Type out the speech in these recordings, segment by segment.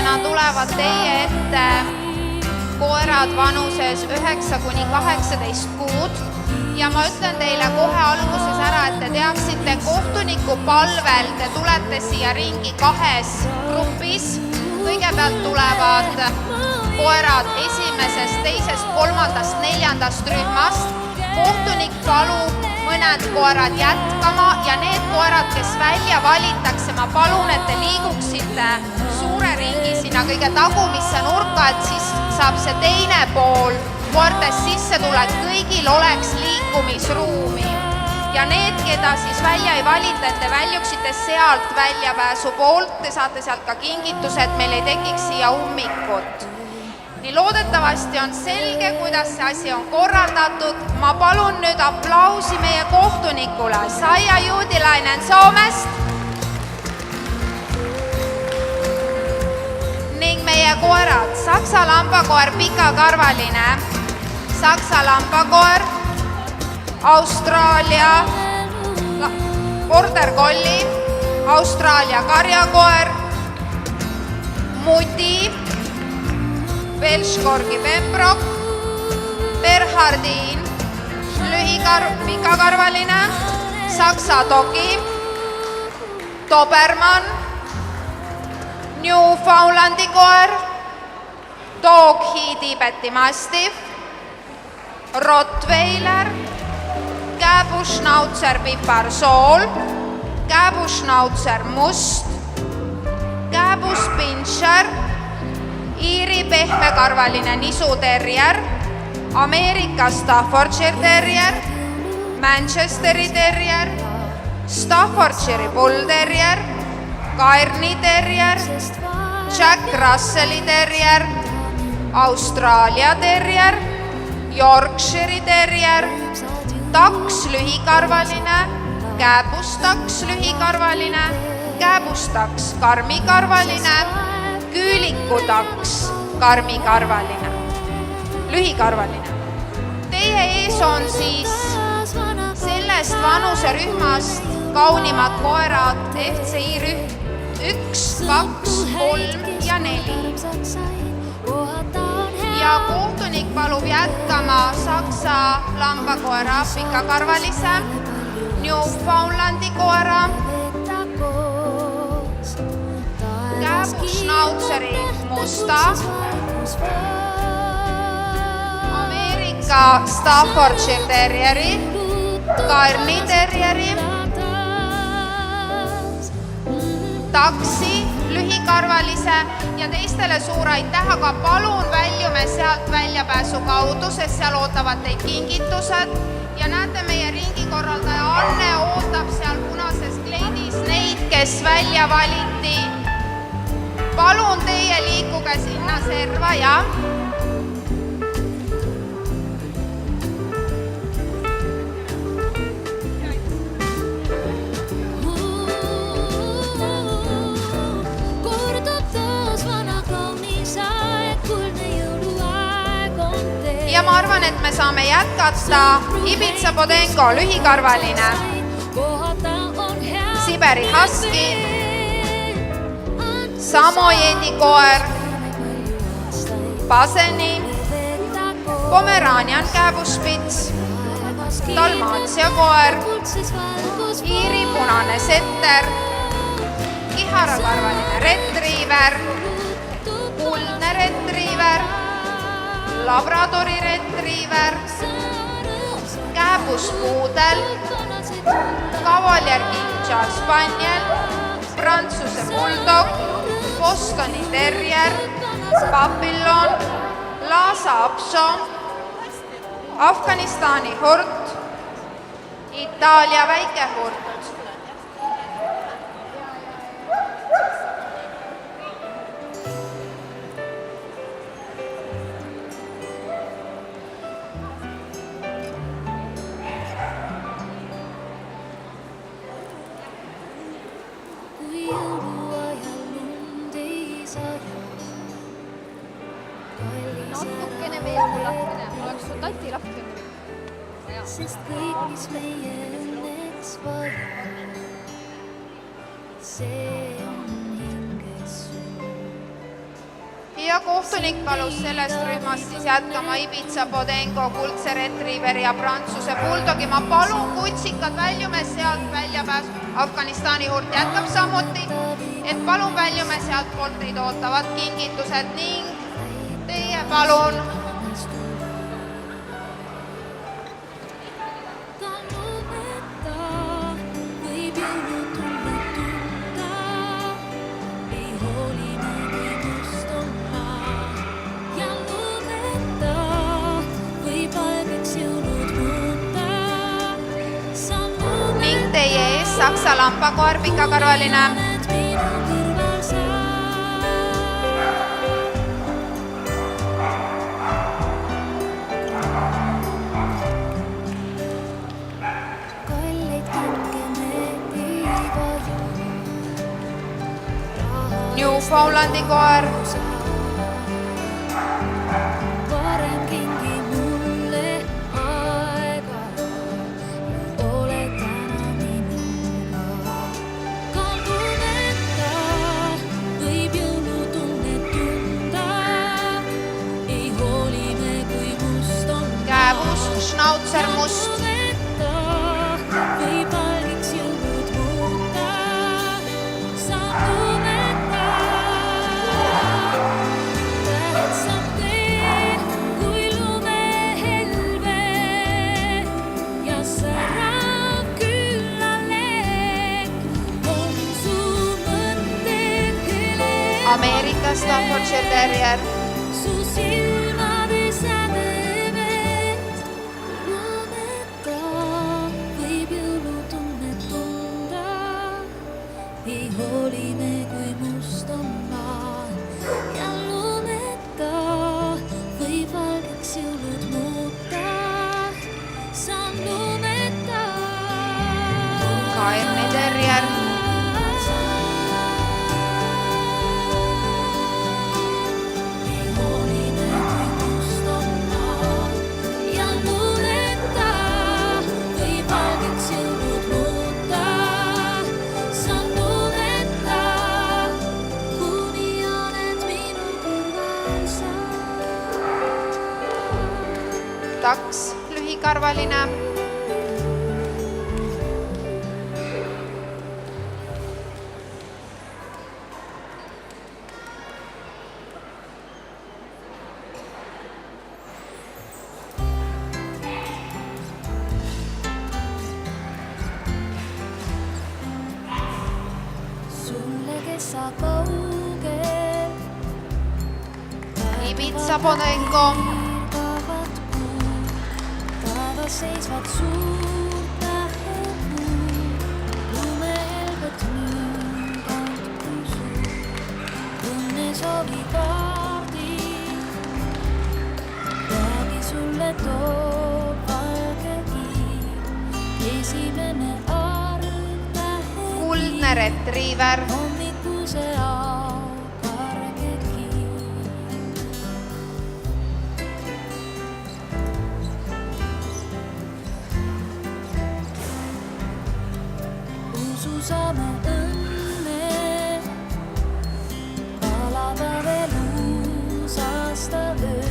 esimesena tulevad teie ette koerad vanuses 9–18 kuud ja ma ütlen teile kohe alguses ära, et te teaksite, kohtuniku palvel te tulete siia ringi 2 grupis. Kõigepealt tulevad koerad 1., 2., 3., 4. rühmast. Kohtunik palub mõned koerad jätkama ja need koerad, kes välja valitakse, ma palun, et te liiguksite suure ringi sinna kõige tagumisse nurka, et siis saab see teine pool koertest sisse tulla, et kõigil oleks liikumisruumi. Ja need, keda siis välja ei valita, et te väljuksite sealt väljapääsu poolt, te saate sealt ka kingituse, et meil ei tekiks siia ummikut. Nii loodetavasti on selge, kuidas see asi on korraldatud. Ma palun nüüd aplausi meie kohtunikule, Saija Juudilainen Soomest. Ning meie koerad, Saksa lambakoer pikakarvaline, Saksa lambakoer, Austraalia border collie, Austraalia karjakoer, Muti, Welsh-Corgi Pembroke, Berhardin, pikakarvaline, Saksa Dogi, Dobermann, Newfoundlandi koer, Doghi Tiibeti Mastiff, Rottweiler, Kääbuschnauzer Piparsool, Kääbuschnauzer Must, Kääbuspinscher, Iiri pehmekarvaline nisuterrier, Ameerika Staffordshire terrier, Manchesteri terrier, Staffordshire bull terrier, Cairni terrier, Jack Russelli terrier, Austraalia terrier, Yorkshire terrier, taks lühikarvaline, kääbustaks lühikarvaline, kääbustaks karmikarvaline, küülikutaks karmikarvaline, lühikarvaline. Teie ees on siis sellest vanuserühmast kaunimad koerad FCI rühm 1, 2, 3 ja 4. Ja kohtunik palub jätkama Saksa lambakoera pikakarvalise, Newfoundlandi koera, Kääbuschnauzeri musta, Ameerika Staffordshire terrieri, Cairni terrieri, taksi lühikarvalise ja teistele suur aitäh, aga palun väljume sealt väljapääsu kaudu, sest seal ootavad teid kingitused ja näete, meie ringikorraldaja Anne ootab seal punases kleidis neid, kes välja valiti. Palun teie liikuge sinna serva, ja? Ja ma arvan, et me saame jätkata. Ibiza Bodengo lühikarvaline, Siberi Husky, Samoyedi koer, Baseni, Pomeranian kääbuspits, Dalmatia koer, Iiri punane setter, kiharakarvaline retriiver, kuldne retriiver, Labradori retriiver, kääbuspuudel, Cavalier King Charles Spaniel, Prantsuse bulldog, Bostoni terrier, Papillon, Lhasa Apso, Afganistani hurt, Itaalia väikehurt. Natukene veel mul lahkene, mul oleks su tati lahkene. Sest kõik, mis meie õnneks vaja, see on hinges sul. ja kohtunik palus sellest rühmast siis jätkama Ibiza Bodengo, kuldse retriiveri ja Prantsuse buldogi. Ma palun kutsikad, väljume sealt väljapääs. Afganistani hurt jätkab samuti, et palun väljume sealt poolt, teid ootavad kingitused ning teie palun. Teie ees Saksa lambakoer pikakarvaline. Newfoundlandi koer. Schnauzer must. Ameerika Staffordshire Terrier. Hoolime kui must on maa ja lumeta võib valgeks jõulud muuta. Saan lumeta. Cairni Terrier. Taks, lühikarvaline. Sulle, kes sa kaugel. Ibiza Bodengo. Seisvad suurt tähepuud, lumehelbet nüüdalt kusub, õnne soovi kaardid, peagi sulle toob valge kiir, esimene arv tähekiir, Kuldne retriiver. hommikuse au karge kiir. Saame õnne, palada veel uus aasta öö,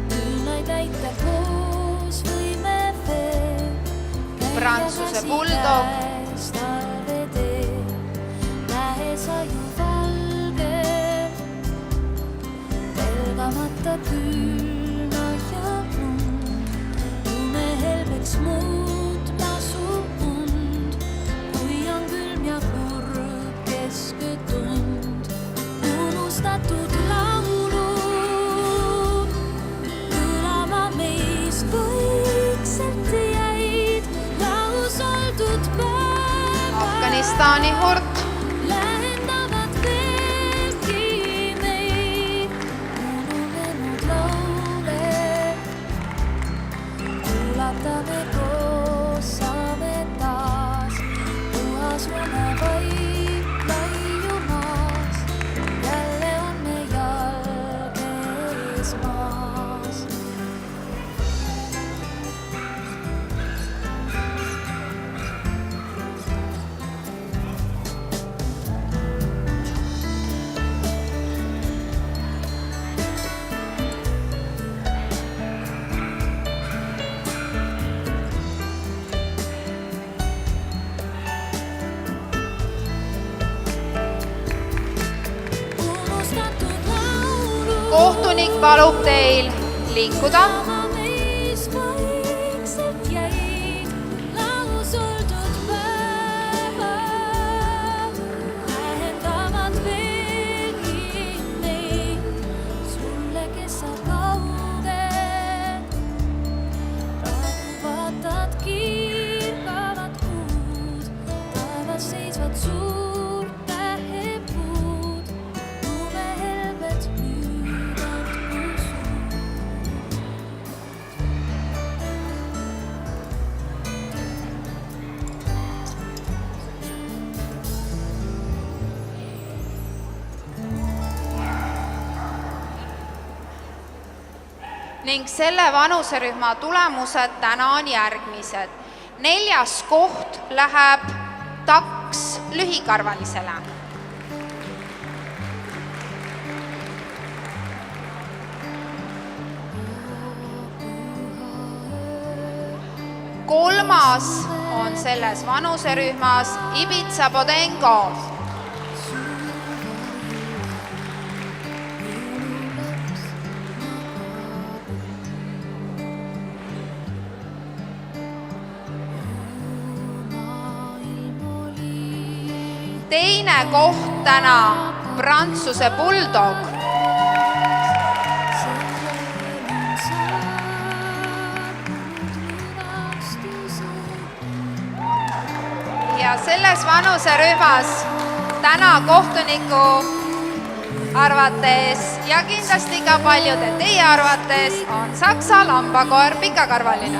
külnaid täita koos võime veel. Prantsuse buldog. Lähe sa ju valge, pelgamata külma ja lund, lumehelbeks muutma su und. Ja kurb kesketund, unustatud laulud, kõlama meis vaikselt jäid, lahus oldud päevad. Afganistani hurt. Lähendavad veelgi meid, ununenud laule, kuulatame koos, saame taas. Suune vaid laiumaas, jälle on me jalg ees maas. kohtunik palub teil liikuda. meis vaikselt jäi lausuldud päevad, tähendavad veelgi meid sulle, kes sa kaugel. Praegu vaatad kiirgavat kuud, taevas seisvad suurt tähepuud, lumehelbed müüvad kusu. Ning selle vanuserühma tulemused täna on järgmised. 4. koht läheb taks lühikarvalisele. 3. on selles vanuserühmas Ibiza Bodengo. 2. koht täna Prantsuse Bulldog. Ja selles vanuserühmas täna kohtuniku arvates ja kindlasti ka paljude teie arvates on Saksa lambakoer pikakarvaline.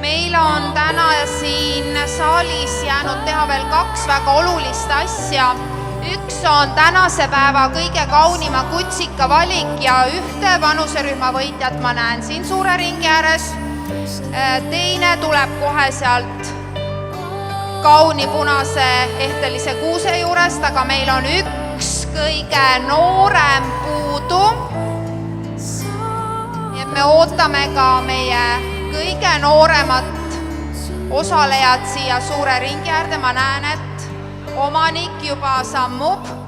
Meil on täna siin saalis jäänud teha veel 2 väga olulist asja. Üks on tänase päeva kõige kaunima kutsika valik ja ühte vanuserühma võitjat ma näen siin suure ringi ääres. Teine tuleb kohe sealt kauni punase ehtelise kuuse juurest, aga meil on üks kõige noorem puudu. Ja me ootame ka meie kõige nooremat osalejad siia suure ringi äärde. Ma näen, et omanik juba sammub.